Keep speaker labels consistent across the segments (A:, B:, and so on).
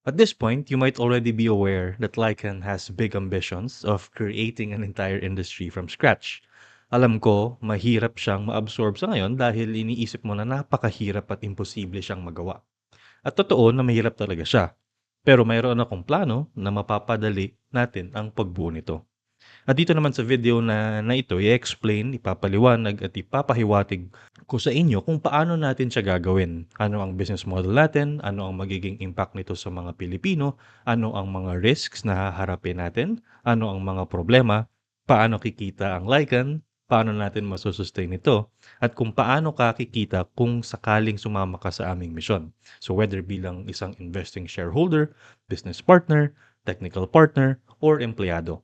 A: At this point, you might already be aware that Lycan has big ambitions of creating an entire industry from scratch. Alam ko, mahirap siyang ma-absorb sa ngayon dahil iniisip mo na napakahirap at imposible siyang magawa. At totoo na mahirap talaga siya. Pero mayroon akong plano na mapapadali natin ang pagbuo nito. At dito naman sa video na ito, i-explain, ipapaliwanag at ipapahiwatig ko sa inyo kung paano natin siya gagawin. Ano ang business model natin, ano ang magiging impact nito sa mga Pilipino, ano ang mga risks na haharapin natin, ano ang mga problema, paano kikita ang Lycan, paano natin masusustain ito, at kung paano ka kikita kung sakaling sumama ka sa aming misyon. So whether bilang isang investing shareholder, business partner, technical partner, or empleyado.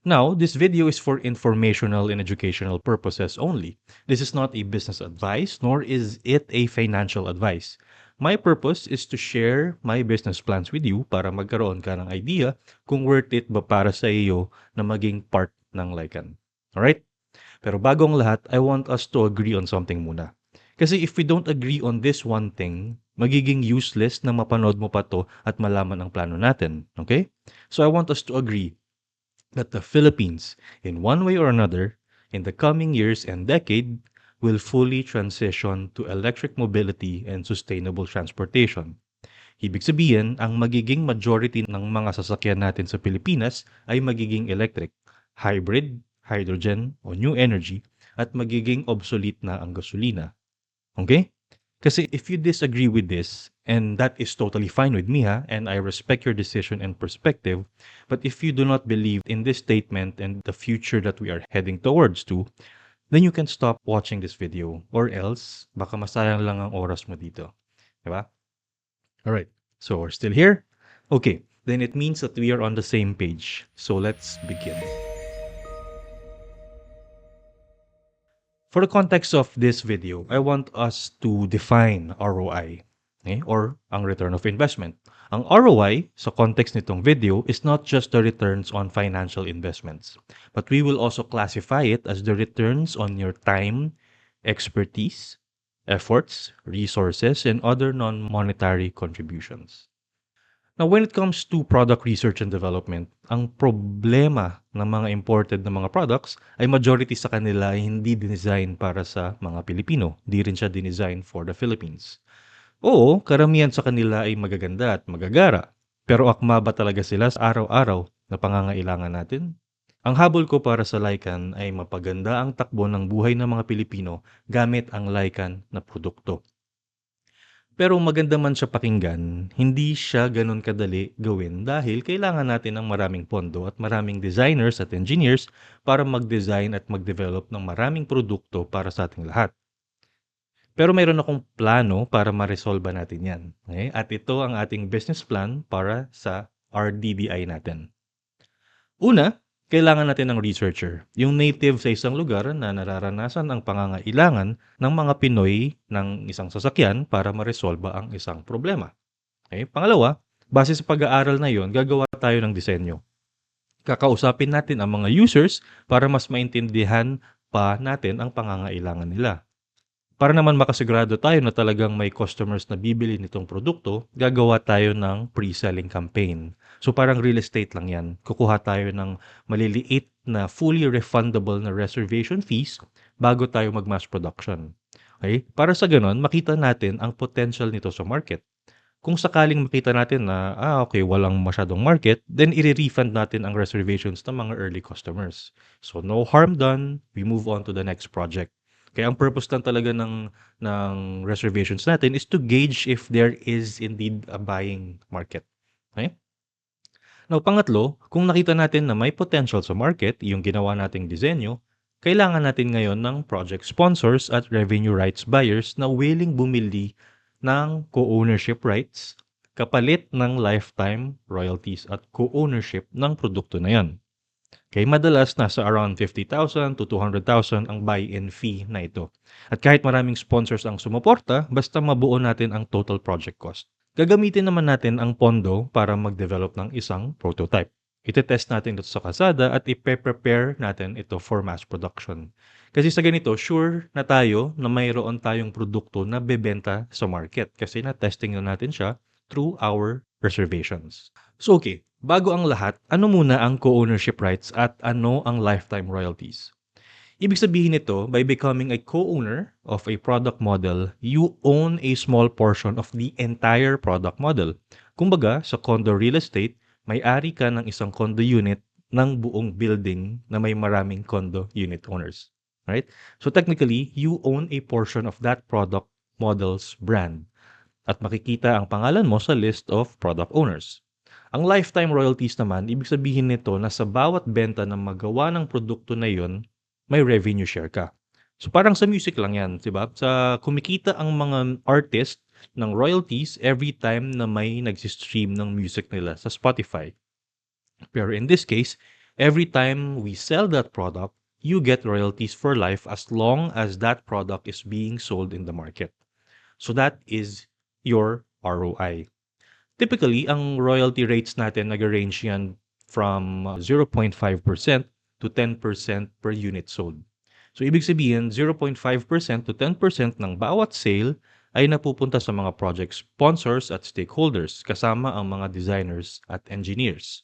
A: Now, this video is for informational and educational purposes only. This is not a business advice, nor is it a financial advice. My purpose is to share my business plans with you para magkaroon ka ng idea kung worth it ba para sa iyo na maging part ng Lycan. Alright? Pero bago ang lahat, I want us to agree on something muna. Kasi if we don't agree on this one thing, magiging useless na mapanood mo pa to at malaman ang plano natin. Okay? So I want us to agree that the Philippines, in one way or another, in the coming years and decade, will fully transition to electric mobility and sustainable transportation. Ibig sabihin, ang magiging majority ng mga sasakyan natin sa Pilipinas ay magiging electric, hybrid, hydrogen, o new energy, at magiging obsolete na ang gasolina. Okay? Kasi if you disagree with this, and that is totally fine with me, and I respect your decision and perspective, but if you do not believe in this statement and the future that we are heading towards to, then you can stop watching this video, or else, baka masayang lang ang oras mo dito. Diba? Alright, so we're still here? Okay, then it means that we are on the same page. So let's begin. For the context of this video, I want us to define ROI, or ang return of investment. Ang ROI, sa context nitong video, is not just the returns on financial investments, but we will also classify it as the returns on your time, expertise, efforts, resources, and other non-monetary contributions. Now, when it comes to product research and development, ang problema ng mga imported na mga products ay majority sa kanila ay hindi dinesign para sa mga Pilipino. Di rin siya dinesign for the Philippines. Oo, karamihan sa kanila ay magaganda at magagara. Pero akma ba talaga sila sa araw-araw na pangangailangan natin? Ang habol ko para sa Lycan ay mapaganda ang takbo ng buhay ng mga Pilipino gamit ang Lycan na produkto. Pero maganda man siya pakinggan, hindi siya ganun kadali gawin dahil kailangan natin ng maraming pondo at maraming designers at engineers para mag-design at mag-develop ng maraming produkto para sa ating lahat. Pero mayroon akong plano para ma-resolve natin yan. Okay? At ito ang ating business plan para sa RDDI natin. Una, kailangan natin ng researcher, yung native sa isang lugar na nararanasan ang pangangailangan ng mga Pinoy ng isang sasakyan para maresolba ang isang problema. Okay? Pangalawa, base sa pag-aaral na yon, gagawa tayo ng disenyo. Kakausapin natin ang mga users para mas maintindihan pa natin ang pangangailangan nila. Para naman makasigurado tayo na talagang may customers na bibili nitong produkto, gagawa tayo ng pre-selling campaign. So parang real estate lang yan. Kukuha tayo ng maliliit na fully refundable na reservation fees bago tayo mag-mass production. Okay? Para sa ganun, makita natin ang potential nito sa market. Kung sakaling makita natin na, okay, walang masyadong market, then i-refund natin ang reservations ng mga early customers. So no harm done, we move on to the next project. Kaya ang purpose lang talaga ng reservations natin is to gauge if there is indeed a buying market. Okay? Now, pangatlo, kung nakita natin na may potential sa market, yung ginawa nating disenyo, kailangan natin ngayon ng project sponsors at revenue rights buyers na willing bumili ng co-ownership rights kapalit ng lifetime royalties at co-ownership ng produkto na yan. Okay, madalas nasa around 50,000 to 200,000 ang buy-in fee na ito. At kahit maraming sponsors ang sumuporta, basta mabuo natin ang total project cost. Gagamitin naman natin ang pondo para mag-develop ng isang prototype. Ite-test natin ito sa kalsada at ipe-prepare natin ito for mass production. Kasi sa ganito, sure na tayo na mayroon tayong produkto na bebenta sa market kasi na-testing na natin siya through our reservations. So okay, bago ang lahat, ano muna ang co-ownership rights at ano ang lifetime royalties? Ibig sabihin nito, by becoming a co-owner of a product model, you own a small portion of the entire product model. Kumbaga, sa condo real estate, may-ari ka ng isang condo unit ng buong building na may maraming condo unit owners. Right? So technically, you own a portion of that product model's brand at makikita ang pangalan mo sa list of product owners. Ang lifetime royalties naman, ibig sabihin nito na sa bawat benta na magawa ng produkto na yon, may revenue share ka. So parang sa music lang yan, di ba? Sa kumikita ang mga artist ng royalties every time na may nagsistream ng music nila sa Spotify. Pero in this case, every time we sell that product, you get royalties for life as long as that product is being sold in the market. So that is your ROI. Typically, ang royalty rates natin nag-range yan from 0.5% to 10% per unit sold. So, ibig sabihin, 0.5% to 10% ng bawat sale ay napupunta sa mga project sponsors at stakeholders, kasama ang mga designers at engineers.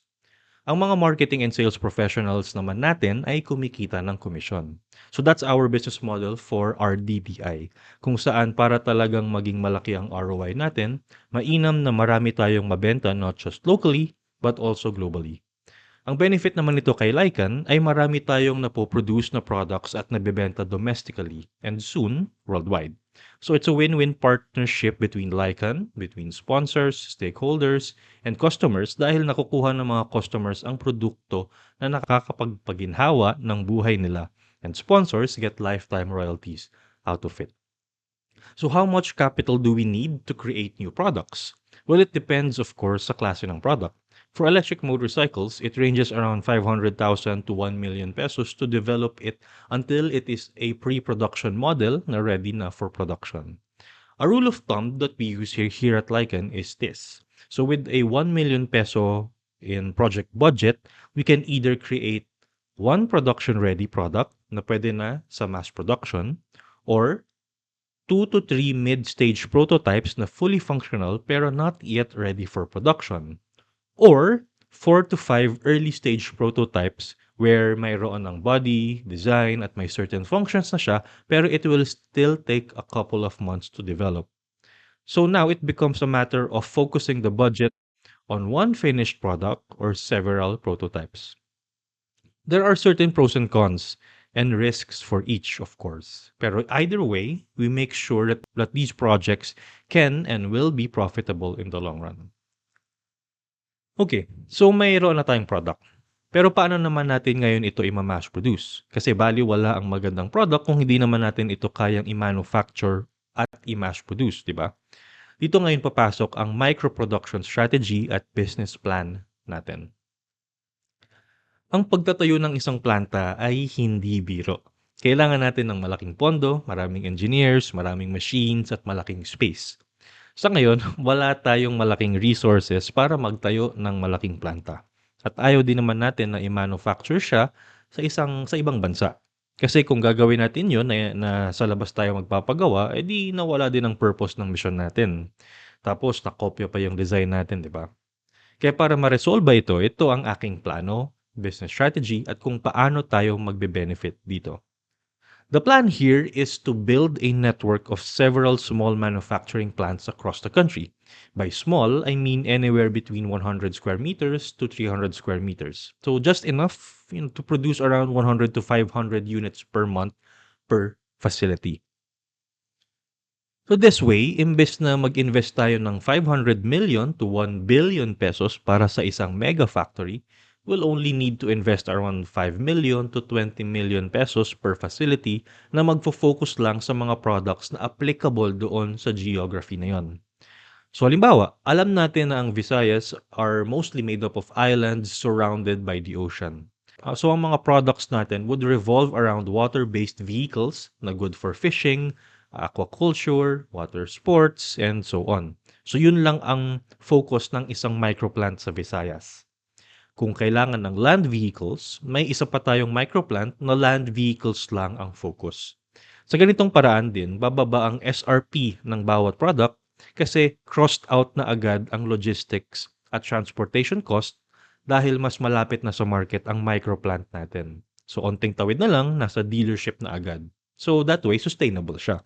A: Ang mga marketing and sales professionals naman natin ay kumikita ng komisyon. So that's our business model for our DTI. Kung saan para talagang maging malaki ang ROI natin, mainam na marami tayong mabenta not just locally, but also globally. Ang benefit naman nito kay Lycan ay marami tayong napoproduce na products at nabebenta domestically and soon worldwide. So it's a win-win partnership between Lycan, between sponsors, stakeholders, and customers dahil nakukuha ng mga customers ang produkto na nakakapagpaginhawa ng buhay nila and sponsors get lifetime royalties out of it. So how much capital do we need to create new products? Well, it depends of course sa klase ng product. For electric motorcycles, it ranges around 500,000 to 1 million pesos to develop it until it is a pre-production model na ready na for production. A rule of thumb that we use here at Lycan is this. So with a 1 million peso in project budget, we can either create one production-ready product na pwede na sa mass production or 2 to 3 mid-stage prototypes na fully functional pero not yet ready for production. Or 4 to 5 early-stage prototypes where mayroon ng body, design, at may certain functions na siya pero it will still take a couple of months to develop. So now it becomes a matter of focusing the budget on one finished product or several prototypes. There are certain pros and cons and risks for each, of course. Pero either way, we make sure that these projects can and will be profitable in the long run. Okay, so mayroon na tayong product. Pero paano naman natin ngayon ito i-mass produce? Kasi bali wala ang magandang product kung hindi naman natin ito kayang i-manufacture at i-mass produce, di ba? Dito ngayon papasok ang micro-production strategy at business plan natin. Ang pagtatayo ng isang planta ay hindi biro. Kailangan natin ng malaking pondo, maraming engineers, maraming machines at malaking space. Sa ngayon, wala tayong malaking resources para magtayo ng malaking planta. At ayaw din naman natin na i-manufacture siya sa ibang bansa. Kasi kung gagawin natin 'yon na sa labas tayo magpapagawa, edi nawala din ang purpose ng mission natin. Tapos nakopya pa yung design natin, 'di ba? Kaya para ma-resolve ito ang aking plano, business strategy at kung paano tayo magbe-benefit dito. The plan here is to build a network of several small manufacturing plants across the country. By small, I mean anywhere between 100 square meters to 300 square meters. So just enough to produce around 100 to 500 units per month per facility. So this way, imbes na mag-invest tayo ng 500 million to 1 billion pesos para sa isang mega factory, we'll only need to invest around 5 million to 20 million pesos per facility na magfo-focus lang sa mga products na applicable doon sa geography na yon. So halimbawa, alam natin na ang Visayas are mostly made up of islands surrounded by the ocean. So ang mga products natin would revolve around water-based vehicles na good for fishing, aquaculture, water sports, and so on. So yun lang ang focus ng isang microplant sa Visayas. Kung kailangan ng land vehicles, may isa pa tayong microplant na land vehicles lang ang focus. Sa ganitong paraan din, bababa ang SRP ng bawat product kasi crossed out na agad ang logistics at transportation cost dahil mas malapit na sa market ang microplant natin. So, onting tawid na lang, nasa dealership na agad. So, that way, sustainable siya.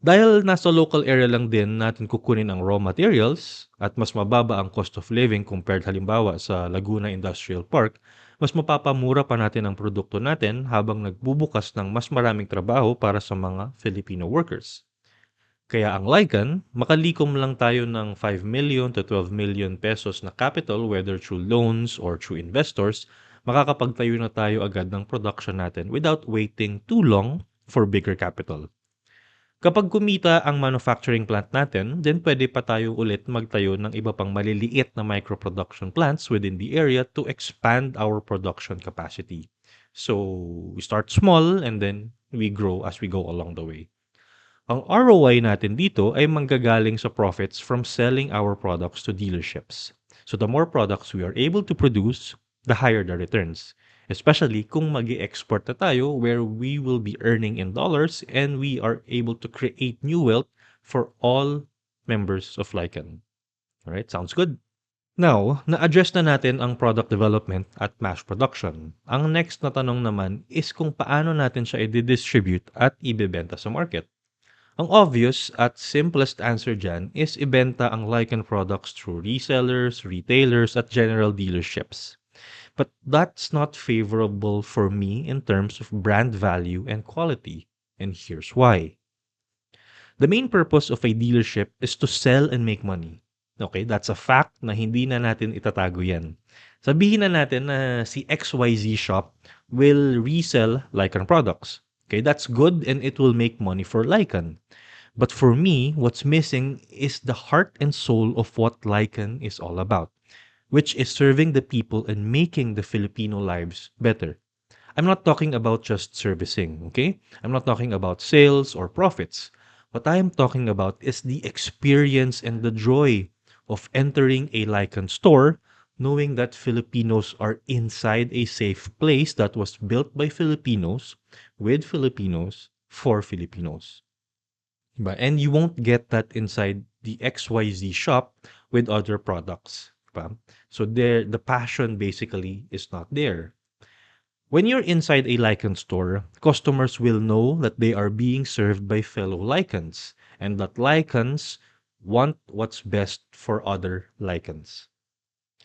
A: Dahil nasa local area lang din natin kukunin ang raw materials at mas mababa ang cost of living compared halimbawa sa Laguna Industrial Park, mas mapapamura pa natin ang produkto natin habang nagbubukas ng mas maraming trabaho para sa mga Filipino workers. Kaya ang Lycan, makalikom lang tayo ng 5 million to 12 million pesos na capital whether through loans or through investors, makakapagtayo na tayo agad ng production natin without waiting too long for bigger capital. Kapag kumita ang manufacturing plant natin, then pwede pa tayo ulit magtayo ng iba pang maliliit na micro-production plants within the area to expand our production capacity. So, we start small and then we grow as we go along the way. Ang ROI natin dito ay manggagaling sa profits from selling our products to dealerships. So, the more products we are able to produce, the higher the returns. Especially kung mag-export na tayo where we will be earning in dollars and we are able to create new wealth for all members of Lycan. Alright, sounds good. Now, na-address na natin ang product development at mass production. Ang next na tanong naman is kung paano natin siya i-distribute at ibebenta sa market. Ang obvious at simplest answer dyan is ibenta ang Lycan products through resellers, retailers, at general dealerships. But that's not favorable for me in terms of brand value and quality. And here's why. The main purpose of a dealership is to sell and make money. Okay, that's a fact na hindi na natin itatago yan. Sabihin na natin na si XYZ shop will resell Lycan products. Okay, that's good and it will make money for Lycan. But for me, what's missing is the heart and soul of what Lycan is all about, which is serving the people and making the Filipino lives better. I'm not talking about just servicing, okay? I'm not talking about sales or profits. What I am talking about is the experience and the joy of entering a Lycan store, knowing that Filipinos are inside a safe place that was built by Filipinos, with Filipinos, for Filipinos. Diba? And you won't get that inside the XYZ shop with other products. Diba? So there, the passion basically is not there. When you're inside a Lycan store, customers will know that they are being served by fellow Lycans and that Lycans want what's best for other Lycans.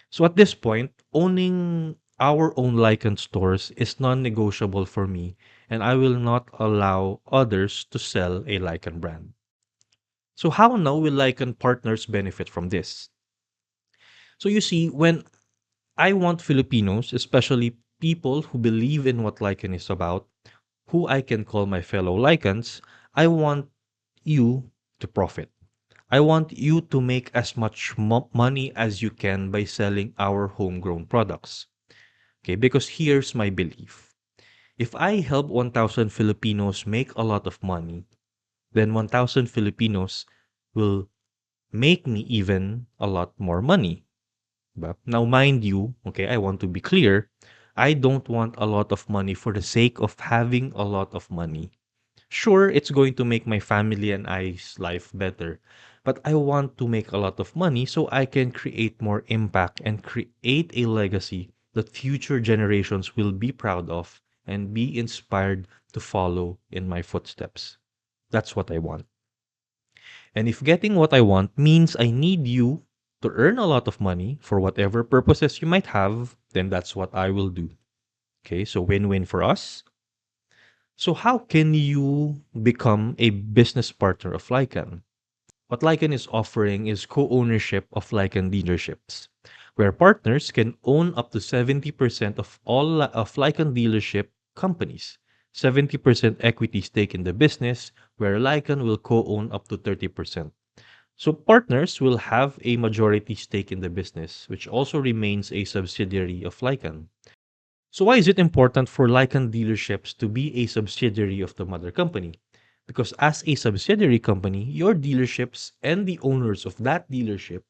A: So at this point, owning our own Lycan stores is non-negotiable for me and I will not allow others to sell a Lycan brand. So how now will Lycan partners benefit from this? So you see, when I want Filipinos, especially people who believe in what Lycan is about, who I can call my fellow Lycans, I want you to profit. I want you to make as much money as you can by selling our homegrown products. Okay, because here's my belief. If I help 1,000 Filipinos make a lot of money, then 1,000 Filipinos will make me even a lot more money. Now, mind you, okay, I want to be clear. I don't want a lot of money for the sake of having a lot of money. Sure, it's going to make my family and I's life better, but I want to make a lot of money so I can create more impact and create a legacy that future generations will be proud of and be inspired to follow in my footsteps. That's what I want. And if getting what I want means I need you to earn a lot of money for whatever purposes you might have, then that's what I will do. Okay, so win-win for us. So how can you become a business partner of Lycan? What Lycan is offering is co-ownership of Lycan dealerships, where partners can own up to 70% of all of Lycan dealership companies, 70% equity stake in the business, where Lycan will co-own up to 30%. So partners will have a majority stake in the business, which also remains a subsidiary of Lycan. So why is it important for Lycan dealerships to be a subsidiary of the mother company? Because as a subsidiary company, your dealerships and the owners of that dealership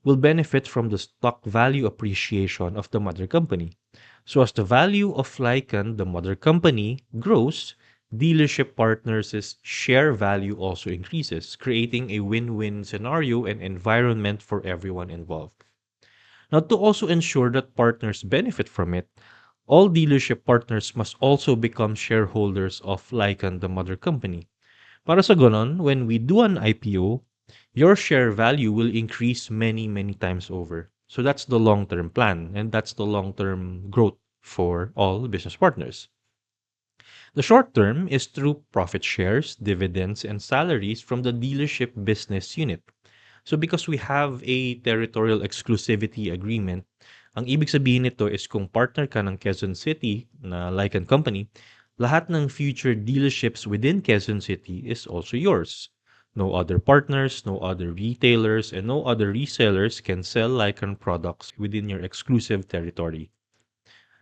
A: will benefit from the stock value appreciation of the mother company. So as the value of Lycan, the mother company, grows, dealership partners' share value also increases, creating a win-win scenario and environment for everyone involved. Now, to also ensure that partners benefit from it, all dealership partners must also become shareholders of Lycan, the mother company. Para sa ganon, when we do an IPO, your share value will increase many, many times over. So that's the long-term plan, and that's the long-term growth for all business partners. The short term is through profit shares, dividends, and salaries from the dealership business unit. So because we have a territorial exclusivity agreement, ang ibig sabihin nito is kung partner ka ng Quezon City na Lycan Company, lahat ng future dealerships within Quezon City is also yours. No other partners, no other retailers, and no other resellers can sell Lycan products within your exclusive territory.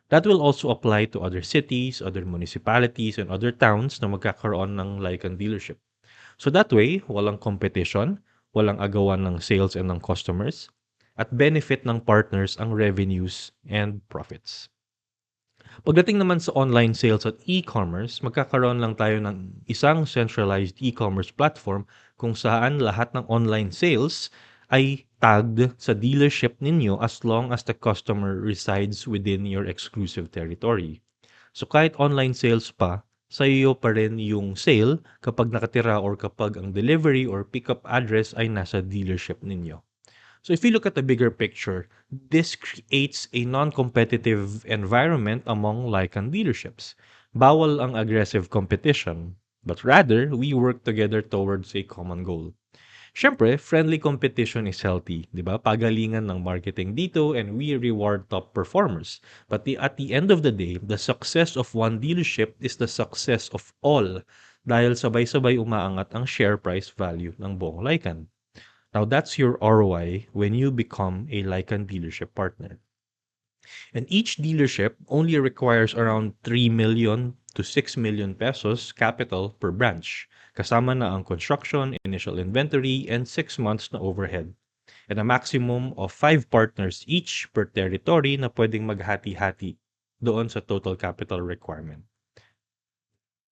A: That will also apply to other cities, other municipalities, and other towns na magkakaroon ng Lycan dealership. So that way, walang competition, walang agawan ng sales and ng customers, at benefit ng partners ang revenues and profits. Pagdating naman sa online sales at e-commerce, magkakaroon lang tayo ng isang centralized e-commerce platform kung saan lahat ng online sales ay tagged sa dealership ninyo as long as the customer resides within your exclusive territory. So kahit online sales pa, sa iyo pa rin yung sale kapag nakatira or kapag ang delivery or pickup address ay nasa dealership ninyo. So if you look at the bigger picture, this creates a non-competitive environment among Lycan dealerships. Bawal ang aggressive competition, but rather, we work together towards a common goal. Siyempre, friendly competition is healthy, di ba? Pagalingan ng marketing dito and we reward top performers. But at the end of the day, the success of one dealership is the success of all dahil sabay-sabay umaangat ang share price value ng buong Lycan. Now, that's your ROI when you become a Lycan dealership partner. And each dealership only requires around 3 million to 6 million pesos capital per branch. Kasama na ang construction, initial inventory, and 6 months na overhead. And a maximum of 5 partners each per territory na pwedeng maghati-hati doon sa total capital requirement.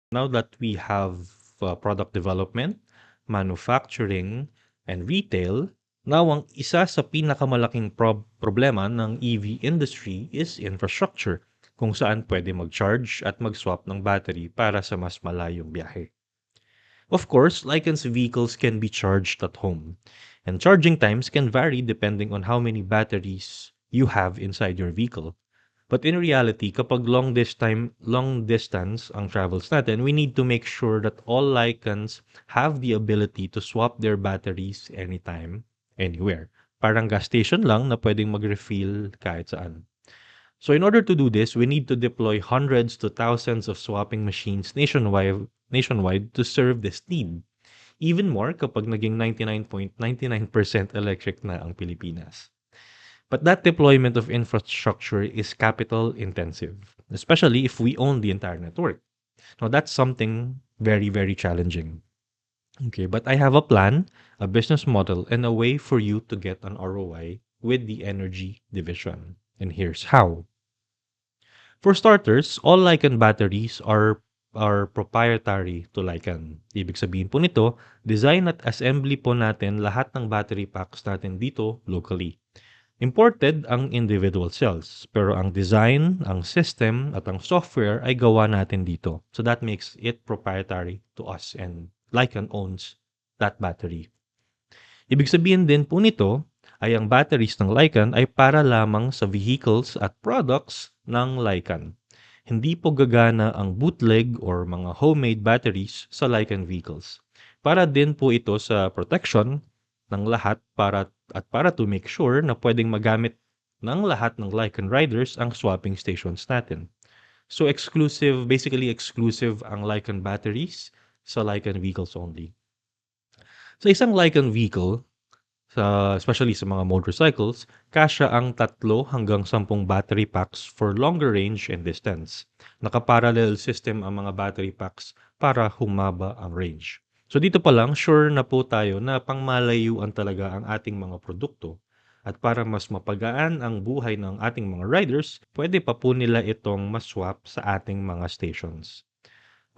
A: Now that we have product development, manufacturing, and retail, now ang isa sa pinakamalaking problema ng EV industry is infrastructure, kung saan pwede mag-charge at mag-swap ng battery para sa mas malayong biyahe. Of course, Lycan's vehicles can be charged at home, and charging times can vary depending on how many batteries you have inside your vehicle. But in reality, kapag long distance ang travels natin, we need to make sure that all Lycans have the ability to swap their batteries anytime, anywhere. Parang gas station lang na pwedeng mag-refill kahit saan. So in order to do this, we need to deploy hundreds to thousands of swapping machines nationwide to serve this need. Even more kapag naging 99.99% electric na ang Pilipinas. But that deployment of infrastructure is capital intensive, especially if we own the entire network. Now, that's something very, very challenging. Okay, but I have a plan, a business model, and a way for you to get an ROI with the energy division. And here's how. For starters, all Lycan batteries are proprietary to Lycan. Ibig sabihin po nito, design at assembly po natin lahat ng battery packs natin dito locally. Imported ang individual cells, pero ang design, ang system, at ang software ay gawa natin dito. So that makes it proprietary to us and Lycan owns that battery. Ibig sabihin din po nito ay ang batteries ng Lycan ay para lamang sa vehicles at products ng Lycan. Hindi po gagana ang bootleg or mga homemade batteries sa Lycan vehicles. Para din po ito sa protection ng lahat para to make sure na pwedeng magamit ng lahat ng Lycan riders ang swapping stations natin. So basically exclusive ang Lycan batteries sa Lycan vehicles only. Sa isang Lycan vehicle, especially sa mga motorcycles, kasya ang 3 hanggang 10 battery packs for longer range and distance. Nakaparallel system ang mga battery packs para humaba ang range. So dito pa lang, sure na po tayo na pangmalayuan talaga ang ating mga produkto. At para mas mapagaan ang buhay ng ating mga riders, pwede pa po nila itong maswap sa ating mga stations.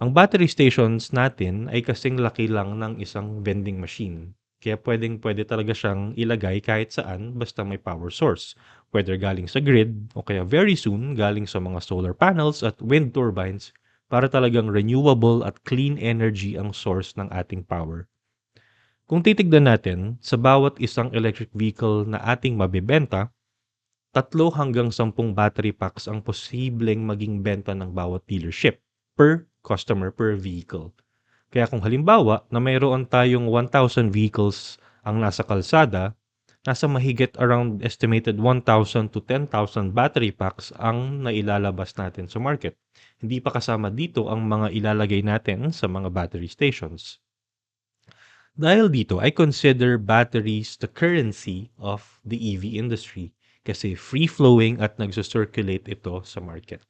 A: Ang battery stations natin ay kasing laki lang ng isang vending machine. Kaya pwedeng-pwede talaga siyang ilagay kahit saan basta may power source. Whether galing sa grid o kaya very soon galing sa mga solar panels at wind turbines para talagang renewable at clean energy ang source ng ating power. Kung titignan natin, sa bawat isang electric vehicle na ating mabibenta, 3 hanggang 10 battery packs ang posibleng maging benta ng bawat dealership per customer per vehicle. Kaya kung halimbawa na mayroon tayong 1,000 vehicles ang nasa kalsada, nasa mahigit around estimated 1,000 to 10,000 battery packs ang nailalabas natin sa market. Hindi pa kasama dito ang mga ilalagay natin sa mga battery stations. Dahil dito, I consider batteries the currency of the EV industry kasi free-flowing at nagso-circulate ito sa market.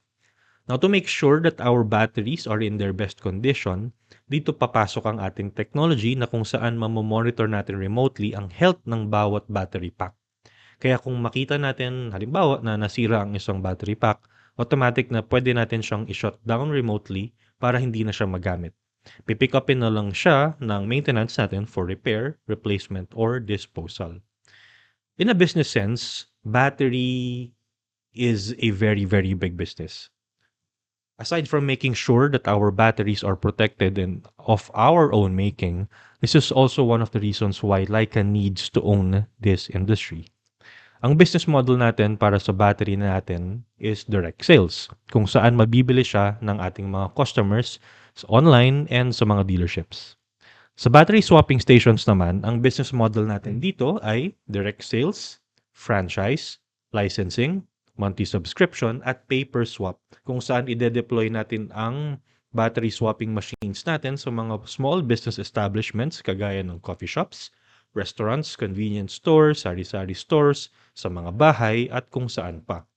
A: Now, to make sure that our batteries are in their best condition, dito papasok ang ating technology na kung saan mamomonitor natin remotely ang health ng bawat battery pack. Kaya kung makita natin, halimbawa, na nasira ang isang battery pack, automatic na pwede natin siyang i-shut down remotely para hindi na siya magamit. Pipick upin na lang siya ng maintenance natin for repair, replacement, or disposal. In a business sense, battery is a very, very big business. Aside from making sure that our batteries are protected and of our own making, this is also one of the reasons why Leica needs to own this industry. Ang business model natin para sa battery natin is direct sales, kung saan mabibili siya ng ating mga customers sa online and sa mga dealerships. Sa battery swapping stations naman, ang business model natin dito ay direct sales, franchise, licensing, monthly subscription, at pay per swap, kung saan ide-deploy natin ang battery swapping machines natin sa mga small business establishments kagaya ng coffee shops, restaurants, convenience stores, sari-sari stores, sa mga bahay at kung saan pa.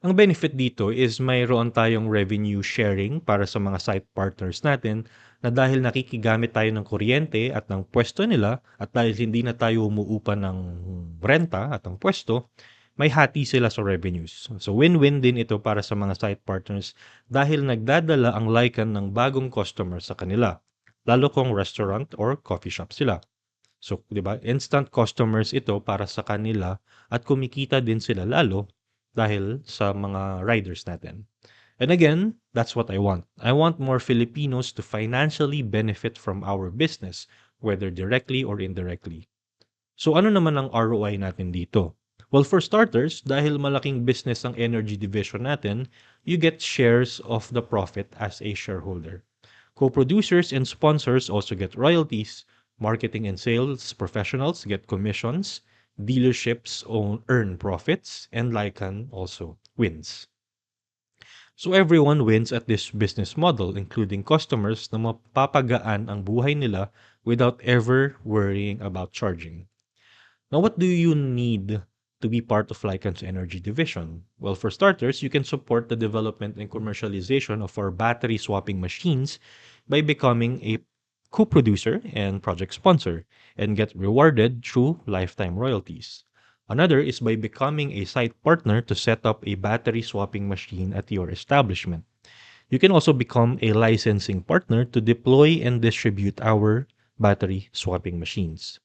A: Ang benefit dito is mayroon tayong revenue sharing para sa mga site partners natin na dahil nakikigamit tayo ng kuryente at ng pwesto nila at dahil hindi na tayo umuupa ng renta at ng pwesto, may hati sila sa revenues. So win-win din ito para sa mga site partners dahil nagdadala ang Lycan ng bagong customer sa kanila, lalo kung restaurant or coffee shop sila. So, 'di ba? Instant customers ito para sa kanila at kumikita din sila lalo dahil sa mga riders natin. And again, that's what I want. I want more Filipinos to financially benefit from our business, whether directly or indirectly. So ano naman ang ROI natin dito? Well, for starters, dahil malaking business ang energy division natin, you get shares of the profit as a shareholder. Co-producers and sponsors also get royalties. Marketing and sales professionals get commissions. Dealerships earn profits. And Lycan also wins. So everyone wins at this business model, including customers na mapapagaan ang buhay nila without ever worrying about charging. Now, what do you need to be part of Lycan's energy division? Well, for starters, you can support the development and commercialization of our battery swapping machines by becoming a co-producer and project sponsor and get rewarded through lifetime royalties. Another is by becoming a site partner to set up a battery swapping machine at your establishment. You can also become a licensing partner to deploy and distribute our battery swapping machines.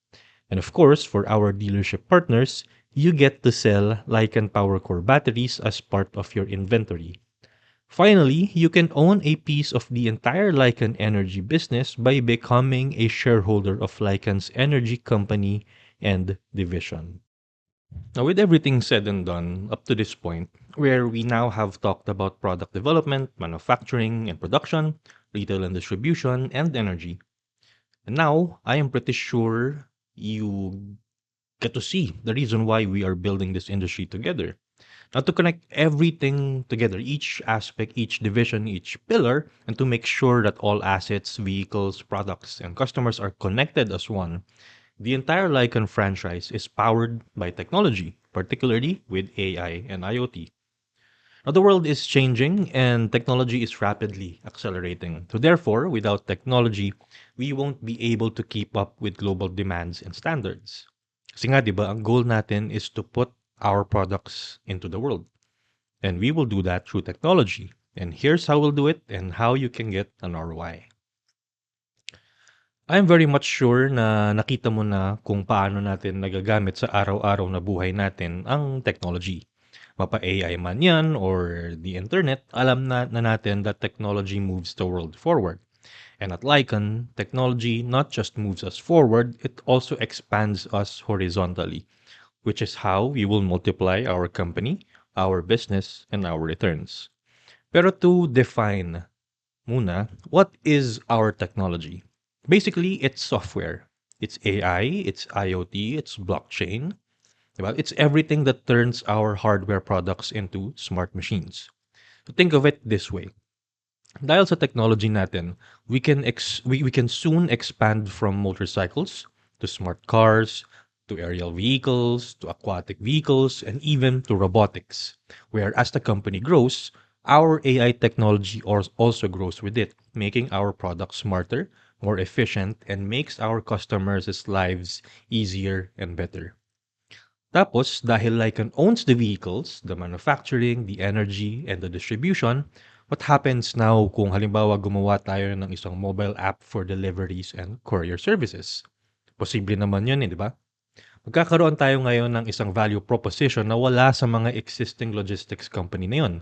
A: And of course, for our dealership partners, you get to sell Lycan PowerCore batteries as part of your inventory. Finally, you can own a piece of the entire Lycan Energy business by becoming a shareholder of Lycan's energy company and division. Now, with everything said and done up to this point, where we now have talked about product development, manufacturing and production, retail and distribution, and energy, and now I am pretty sure you get to see the reason why we are building this industry together. Now, to connect everything together, each aspect, each division, each pillar, and to make sure that all assets, vehicles, products, and customers are connected as one, the entire Lycan franchise is powered by technology, particularly with AI and IoT. Now, the world is changing and technology is rapidly accelerating. So, therefore, without technology, we won't be able to keep up with global demands and standards. Kasi nga, di ba, ang goal natin is to put our products into the world. And we will do that through technology. And here's how we'll do it and how you can get an ROI. I'm very much sure na nakita mo na kung paano natin nagagamit sa araw-araw na buhay natin ang technology. Mapa-AI man yan or the internet, alam na natin that technology moves the world forward. And at Lycon, technology not just moves us forward, it also expands us horizontally, which is how we will multiply our company, our business, and our returns. Pero to define muna, what is our technology? Basically, it's software. It's AI, it's IoT, it's blockchain. Diba? It's everything that turns our hardware products into smart machines. So think of it this way. Dahil sa technology natin, we can soon expand from motorcycles to smart cars, to aerial vehicles, to aquatic vehicles, and even to robotics. Where as the company grows, our AI technology also grows with it, making our products smarter, more efficient, and makes our customers' lives easier and better. Tapos, dahil Lycan owns the vehicles, the manufacturing, the energy, and the distribution, what happens now kung halimbawa gumawa tayo ng isang mobile app for deliveries and courier services? Posible naman yun di ba? Magkakaroon tayo ngayon ng isang value proposition na wala sa mga existing logistics company na yun,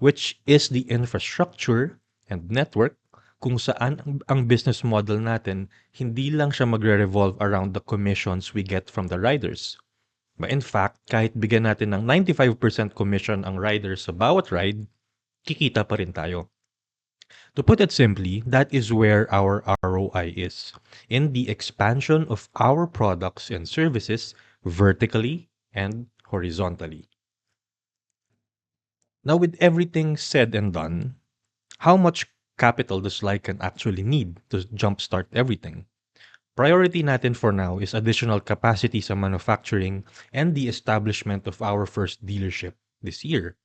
A: which is the infrastructure and network kung saan ang business model natin hindi lang siya magre-revolve around the commissions we get from the riders. But in fact, kahit bigyan natin ng 95% commission ang riders sa bawat ride, kikita pa rin tayo. To put it simply, that is where our ROI is, in the expansion of our products and services vertically and horizontally. Now, with everything said and done, how much capital does Lycan actually need to jumpstart everything? Priority natin for now is additional capacity sa manufacturing and the establishment of our first dealership this year.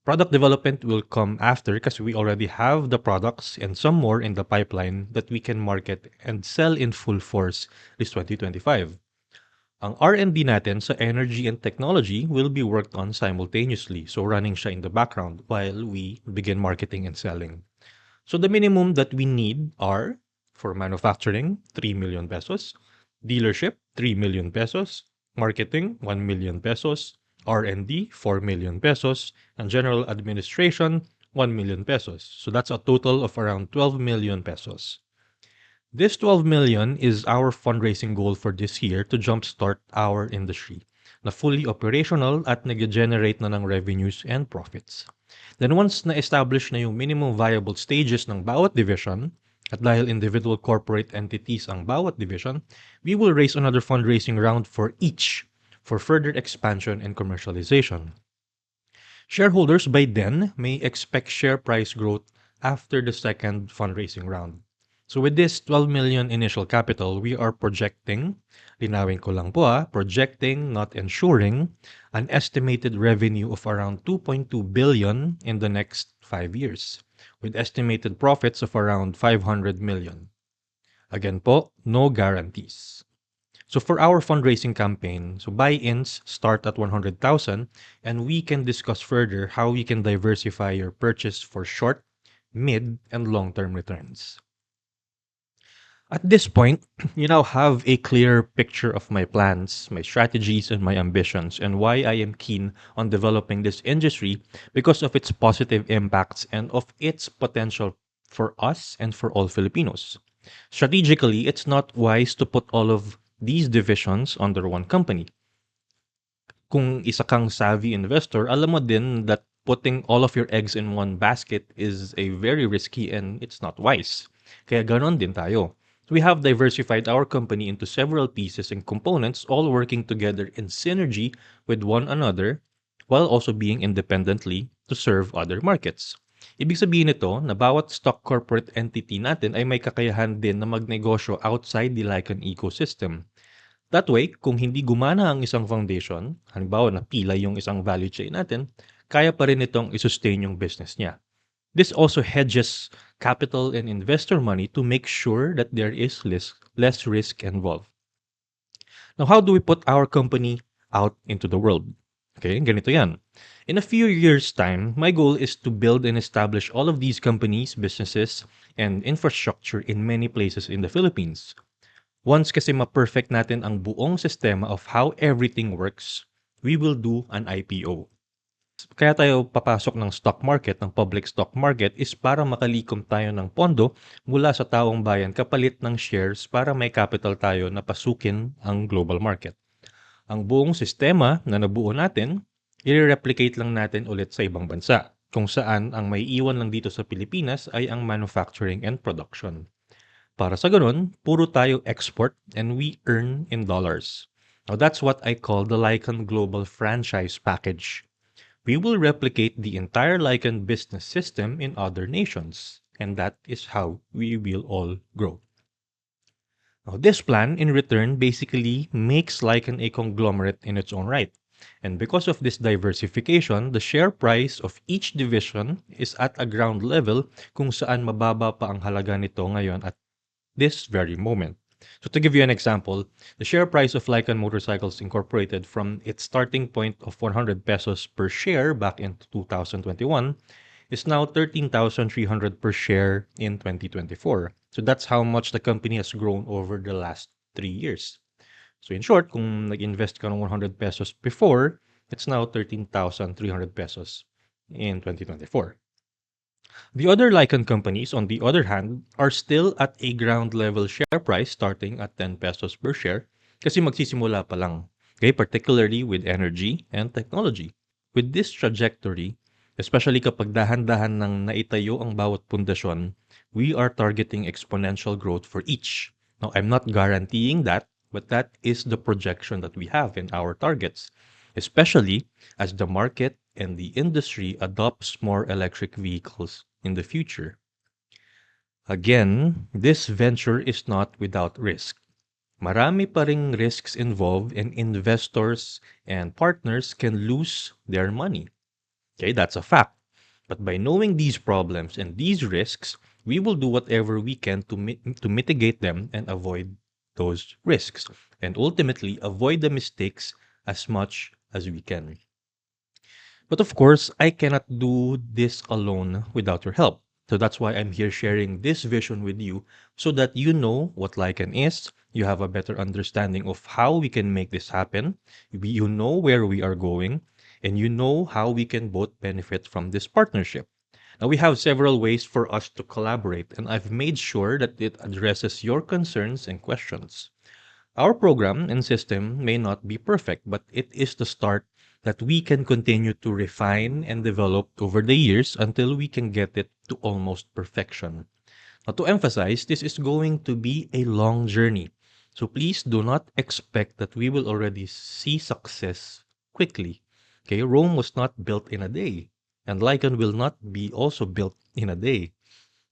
A: Product development will come after because we already have the products and some more in the pipeline that we can market and sell in full force this 2025. Ang R&D natin sa energy and technology will be worked on simultaneously, so running siya in the background while we begin marketing and selling. So the minimum that we need are for manufacturing, 3 million pesos, dealership, 3 million pesos, marketing, 1 million pesos, R&D, 4 million pesos, and general administration, 1 million pesos. So that's a total of around 12 million pesos. This 12 million is our fundraising goal for this year to jumpstart our industry na fully operational at nag-generate na ng revenues and profits. Then once na-establish na yung minimum viable stages ng bawat division, at dahil individual corporate entities ang bawat division, we will raise another fundraising round for each for further expansion and commercialization. Shareholders by then may expect share price growth after the second fundraising round. So with this 12 million initial capital, we are projecting, linawin ko lang po projecting, not ensuring, an estimated revenue of around 2.2 billion in the next 5 years, with estimated profits of around 500 million. Again po, no guarantees. So for our fundraising campaign, so buy-ins start at 100,000 and we can discuss further how we can diversify your purchase for short, mid, and long-term returns. At this point, you now have a clear picture of my plans, my strategies, and my ambitions, and why I am keen on developing this industry because of its positive impacts and of its potential for us and for all Filipinos. Strategically, it's not wise to put all of these divisions under one company. Kung isa kang savvy investor, alam mo din that putting all of your eggs in one basket is a very risky and it's not wise. Kaya ganon din tayo. We have diversified our company into several pieces and components, all working together in synergy with one another while also being independently to serve other markets. Ibig sabihin nito na bawat stock corporate entity natin ay may kakayahan din na magnegosyo outside the Lycan ecosystem. That way, kung hindi gumana ang isang foundation, halimbawa na pila yung isang value chain natin, kaya pa rin itong isustain yung business niya. This also hedges capital and investor money to make sure that there is less risk involved. Now, how do we put our company out into the world?
B: Okay, ganito yan. In a few years' time, my goal is to build and establish all of these companies, businesses, and infrastructure in many places in the Philippines. Once kasi ma-perfect natin ang buong sistema of how everything works, we will do an IPO. Kaya tayo papasok ng stock market, ng public stock market, is para makalikom tayo ng pondo mula sa taong bayan kapalit ng shares para may capital tayo na pasukin ang global market. Ang buong sistema na nabuo natin, i-replicate lang natin ulit sa ibang bansa, kung saan ang may iwan lang dito sa Pilipinas ay ang manufacturing and production. Para sa ganun, puro tayo export and we earn in dollars. Now that's what I call the Lycan Global Franchise Package. We will replicate the entire Lycan business system in other nations, and that is how we will all grow. Now, this plan, in return, basically makes Lycan a conglomerate in its own right. And because of this diversification, the share price of each division is at a ground level kung saan mababa pa ang halaga nito ngayon at this very moment. So to give you an example, the share price of Lycan Motorcycles Incorporated from its starting point of 100 pesos per share back in 2021 is now 13,300 per share in 2024. So that's how much the company has grown over the last 3 years. So in short, kung nag-invest ka ng 100 pesos before, it's now 13,300 pesos in 2024. The other Lycan companies, on the other hand, are still at a ground level share price starting at 10 pesos per share kasi magsisimula pa lang. Okay, particularly with energy and technology. With this trajectory, especially kapag dahan-dahan nang naitayo ang bawat pundasyon, we are targeting exponential growth for each. Now, I'm not guaranteeing that, but that is the projection that we have in our targets, especially as the market and the industry adopts more electric vehicles in the future. Again, this venture is not without risk. Marami pa ring risks involved and investors and partners can lose their money. Okay, that's a fact. But by knowing these problems and these risks, we will do whatever we can to mitigate them and avoid those risks and ultimately avoid the mistakes as much as we can. But of course, I cannot do this alone without your help. So that's why I'm here sharing this vision with you so that you know what Lycan is, you have a better understanding of how we can make this happen, you know where we are going, and you know how we can both benefit from this partnership. Now, we have several ways for us to collaborate, and I've made sure that it addresses your concerns and questions. Our program and system may not be perfect, but it is the start that we can continue to refine and develop over the years until we can get it to almost perfection. Now, to emphasize, this is going to be a long journey. So please do not expect that we will already see success quickly. Okay, Rome was not built in a day, and Lycan will not be also built in a day,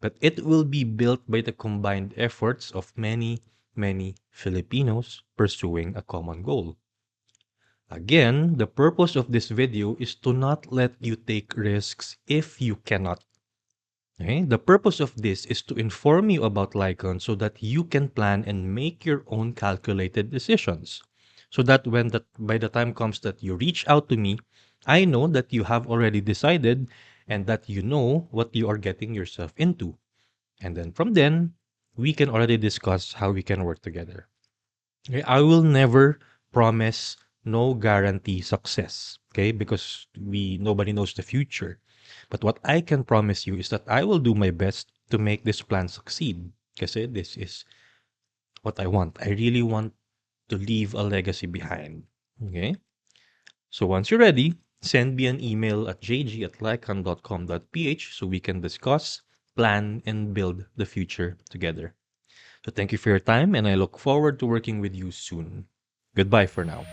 B: but it will be built by the combined efforts of many, many Filipinos pursuing a common goal. Again, the purpose of this video is to not let you take risks if you cannot. Okay? The purpose of this is to inform you about Lycon so that you can plan and make your own calculated decisions. So that by the time comes that you reach out to me, I know that you have already decided and that you know what you are getting yourself into. And then from then, we can already discuss how we can work together. Okay? I will never promise no guarantee success. Okay? Because nobody knows the future. But what I can promise you is that I will do my best to make this plan succeed. Kasi this is what I want. I really want to leave a legacy behind. Okay? So once you're ready, send me an email at jg@lycon.com.ph so we can discuss, plan, and build the future together. So thank you for your time, and I look forward to working with you soon. Goodbye for now.